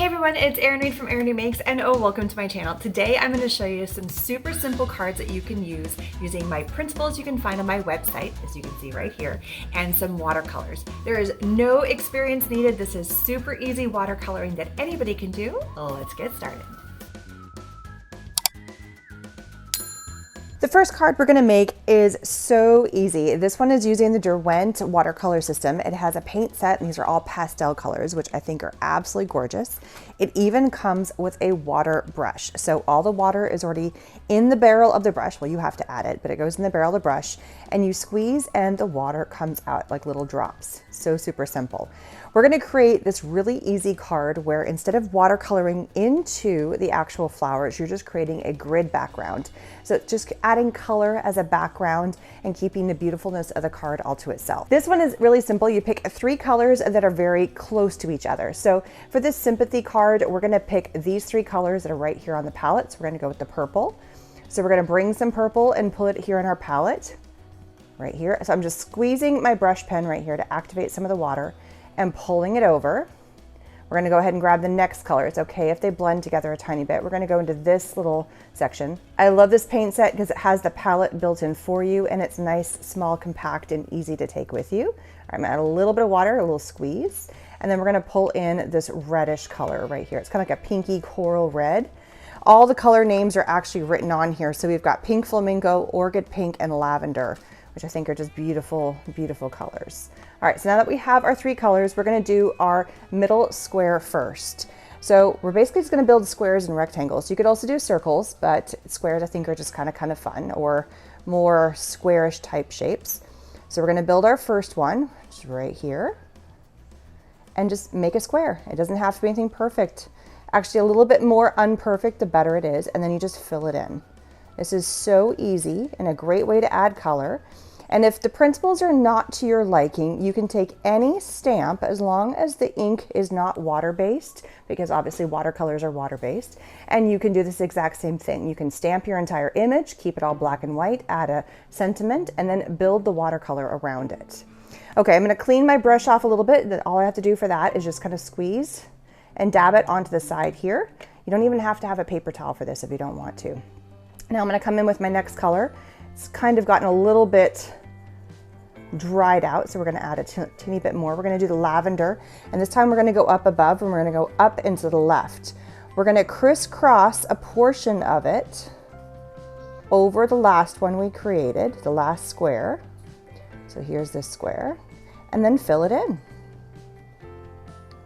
Hey everyone, it's Erin Reed from Erin Reed Makes, and welcome to my channel. Today I'm going to show you some super simple cards that you can use using my printables you can find on my website, as you can see right here, and some watercolors. There is no experience needed. This is super easy watercoloring that anybody can do. Let's get started. The first card we're gonna make is so easy. This one is using the Derwent watercolor system. It has a paint set, and these are all pastel colors, which I think are absolutely gorgeous. It even comes with a water brush. So all the water is already in the barrel of the brush. Well, you have to add it, but it goes in the barrel of the brush, and you squeeze and the water comes out like little drops. So super simple. We're gonna create this really easy card where instead of watercoloring into the actual flowers, you're just creating a grid background. So it's just adding color as a background and keeping the beautifulness of the card all to itself. This one is really simple. You pick 3 colors that are very close to each other. So for this sympathy card, we're gonna pick these 3 colors that are right here on the palette. So we're gonna go with the purple. So we're gonna bring some purple and put it here in our palette, right here. So I'm just squeezing my brush pen right here to activate some of the water and pulling it over. We're gonna go ahead and grab the next color. It's okay if they blend together a tiny bit. We're gonna go into this little section. I love this paint set because it has the palette built in for you, and it's nice, small, compact, and easy to take with you. I'm gonna add a little bit of water, a little squeeze, and then we're gonna pull in this reddish color right here. It's kind of like a pinky coral red. All the color names are actually written on here. So we've got pink flamingo, orchid pink, and lavender, which I think are just beautiful, beautiful colors. All right, so now that we have our 3 colors, we're gonna do our middle square first. So we're basically just gonna build squares and rectangles. You could also do circles, but squares I think are just kind of fun, or more squarish type shapes. So we're gonna build our first one, which is right here, and just make a square. It doesn't have to be anything perfect. Actually, a little bit more unperfect, the better it is, and then you just fill it in. This is so easy and a great way to add color. And if the printables are not to your liking, you can take any stamp as long as the ink is not water-based, because obviously watercolors are water-based, and you can do this exact same thing. You can stamp your entire image, keep it all black and white, add a sentiment, and then build the watercolor around it. Okay, I'm gonna clean my brush off a little bit. All I have to do for that is just kind of squeeze and dab it onto the side here. You don't even have to have a paper towel for this if you don't want to. Now I'm gonna come in with my next color. It's kind of gotten a little bit dried out, so we're gonna add a teeny bit more. We're gonna do the lavender, and this time we're gonna go up above, and we're gonna go up and to the left. We're gonna crisscross a portion of it over the last one we created, the last square. So here's this square, and then fill it in.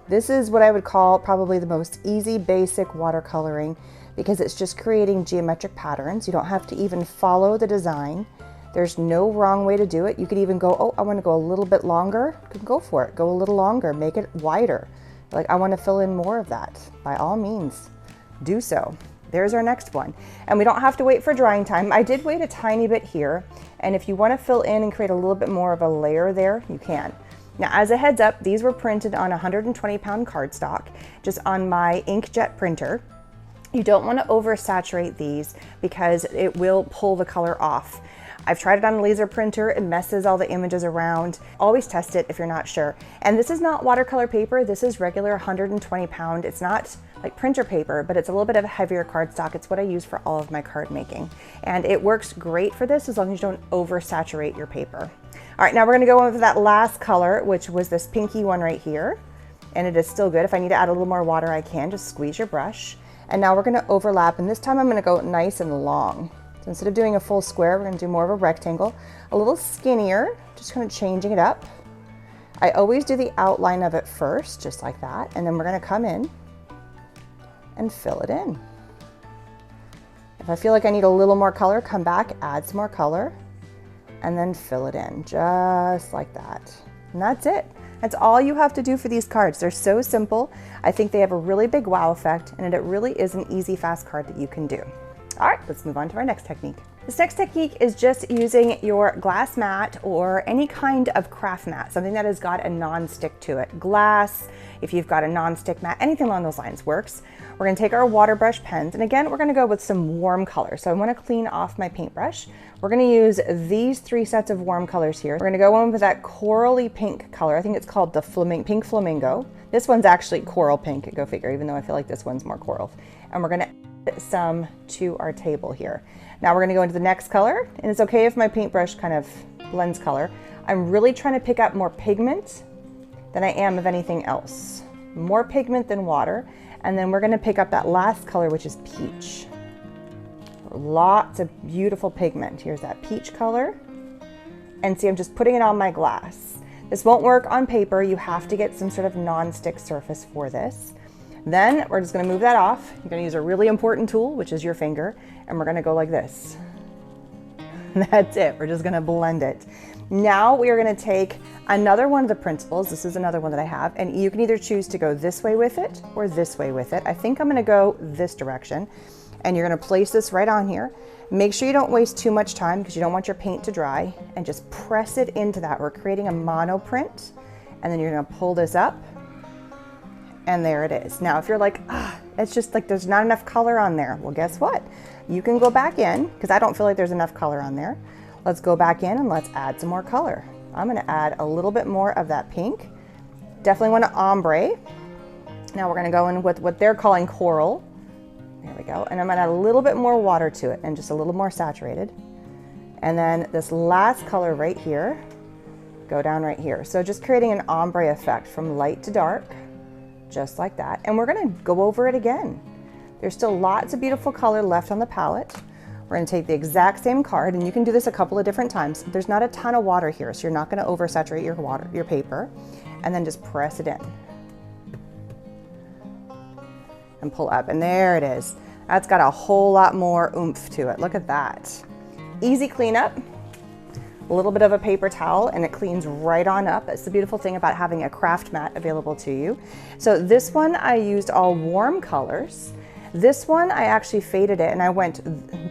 This is what I would call probably the most easy, basic watercoloring, because it's just creating geometric patterns. You don't have to even follow the design. There's no wrong way to do it. You could even go, oh, I want to go a little bit longer. You can go for it. Go a little longer, make it wider. Like, I want to fill in more of that. By all means, do so. There's our next one. And we don't have to wait for drying time. I did wait a tiny bit here. And if you want to fill in and create a little bit more of a layer there, you can. Now, as a heads up, these were printed on 120-pound cardstock, just on my inkjet printer. You don't want to oversaturate these because it will pull the color off. I've tried it on a laser printer, it messes all the images around. Always test it if you're not sure. And this is not watercolor paper, this is regular 120-pound. It's not like printer paper, but it's a little bit of a heavier cardstock. It's what I use for all of my card making. And it works great for this as long as you don't oversaturate your paper. All right, now we're gonna go on with that last color, which was this pinky one right here. And it is still good. If I need to add a little more water, I can. Just squeeze your brush. And now we're gonna overlap, and this time I'm gonna go nice and long. So instead of doing a full square, we're gonna do more of a rectangle, a little skinnier, just kind of changing it up. I always do the outline of it first, just like that, and then we're gonna come in and fill it in. If I feel like I need a little more color, come back, add some more color, and then fill it in, just like that. And that's it. That's all you have to do for these cards. They're so simple. I think they have a really big wow effect, and it really is an easy, fast card that you can do. All right, let's move on to our next technique. This next technique is just using your glass mat or any kind of craft mat, something that has got a non-stick to it. Glass, if you've got a non-stick mat, anything along those lines works. We're gonna take our water brush pens, and again, we're gonna go with some warm colors. So I wanna clean off my paintbrush. We're gonna use these 3 sets of warm colors here. We're gonna go in with that corally pink color. I think it's called the pink flamingo. This one's actually coral pink, go figure, even though I feel like this one's more coral. And we're gonna add some to our table here. Now we're gonna go into the next color, and it's okay if my paintbrush kind of blends color. I'm really trying to pick up more pigment than I am of anything else. More pigment than water. And then we're gonna pick up that last color, which is peach. Lots of beautiful pigment. Here's that peach color. And see, I'm just putting it on my glass. This won't work on paper. You have to get some sort of non-stick surface for this. Then we're just gonna move that off. You're gonna use a really important tool, which is your finger, and we're gonna go like this. That's it, we're just gonna blend it. Now we are gonna take another one of the printables. This is another one that I have, and you can either choose to go this way with it or this way with it. I think I'm gonna go this direction, and you're gonna place this right on here. Make sure you don't waste too much time because you don't want your paint to dry, and just press it into that. We're creating a mono print, and then you're gonna pull this up, and there it is. Now, if you're like, it's just like there's not enough color on there. Well, guess what? You can go back in, because I don't feel like there's enough color on there. Let's go back in and let's add some more color. I'm gonna add a little bit more of that pink. Definitely want to ombre. Now we're gonna go in with what they're calling coral. There we go. And I'm gonna add a little bit more water to it and just a little more saturated. And then this last color right here, go down right here. So just creating an ombre effect from light to dark, just like that. And we're gonna go over it again. There's still lots of beautiful color left on the palette. We're gonna take the exact same card, and you can do this a couple of different times. There's not a ton of water here, so you're not gonna oversaturate your paper. And then just press it in. And pull up, and there it is. That's got a whole lot more oomph to it. Look at that. Easy cleanup. A little bit of a paper towel, and it cleans right on up. That's the beautiful thing about having a craft mat available to you. So this one, I used all warm colors. This one, I actually faded it, and I went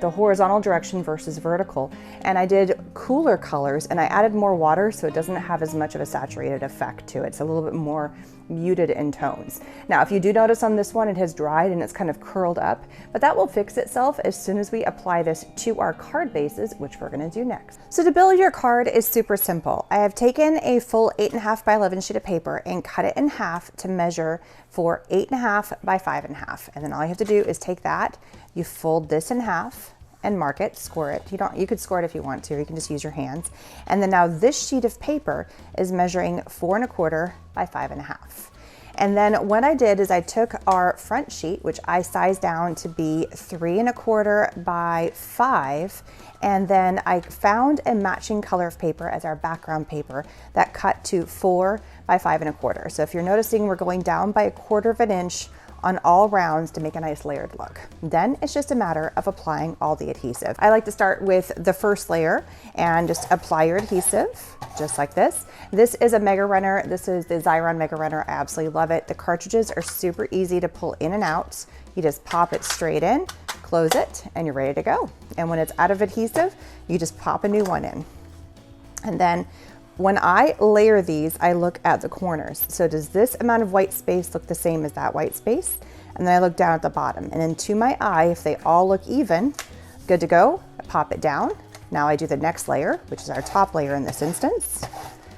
the horizontal direction versus vertical, and I did cooler colors, and I added more water so it doesn't have as much of a saturated effect to it. It's a little bit more muted in tones. Now, if you do notice on this one, it has dried and it's kind of curled up, but that will fix itself as soon as we apply this to our card bases, which we're gonna do next. So to build your card is super simple. I have taken a full 8.5 by 11 sheet of paper and cut it in half to measure for 8.5 by 5.5. And then all you have to do is take that, you fold this in half, and mark it, score it. You could score it if you want to, you can just use your hands. And then now this sheet of paper is measuring 4.25 by 5.5. And then what I did is I took our front sheet, which I sized down to be 3.25 by 5, and then I found a matching color of paper as our background paper that cut to 4 by 5.25. So if you're noticing, we're going down by 1/4 of an inch on all rounds to make a nice layered look. Then it's just a matter of applying all the adhesive. I like to start with the first layer and just apply your adhesive, just like this. This is a Mega Runner. This is the Xyron Mega Runner. I absolutely love it. The cartridges are super easy to pull in and out. You just pop it straight in, close it, and you're ready to go. And when it's out of adhesive, you just pop a new one in. And then when I layer these, I look at the corners. So does this amount of white space look the same as that white space? And then I look down at the bottom. And then to my eye, if they all look even, good to go, I pop it down. Now I do the next layer, which is our top layer in this instance.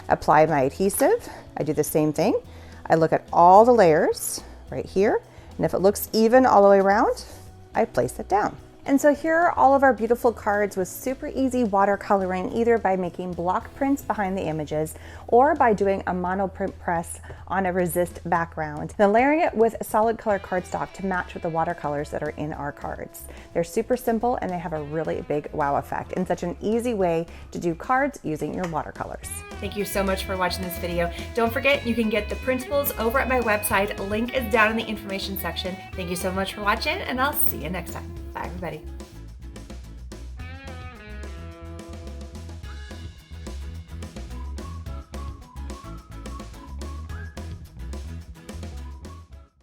Apply my adhesive. I do the same thing. I look at all the layers right here. And if it looks even all the way around, I place it down. And so here are all of our beautiful cards with super easy watercoloring, either by making block prints behind the images or by doing a monoprint press on a resist background. Then layering it with solid color cardstock to match with the watercolors that are in our cards. They're super simple and they have a really big wow effect and such an easy way to do cards using your watercolors. Thank you so much for watching this video. Don't forget, you can get the printables over at my website. A link is down in the information section. Thank you so much for watching, and I'll see you next time. Bye, everybody.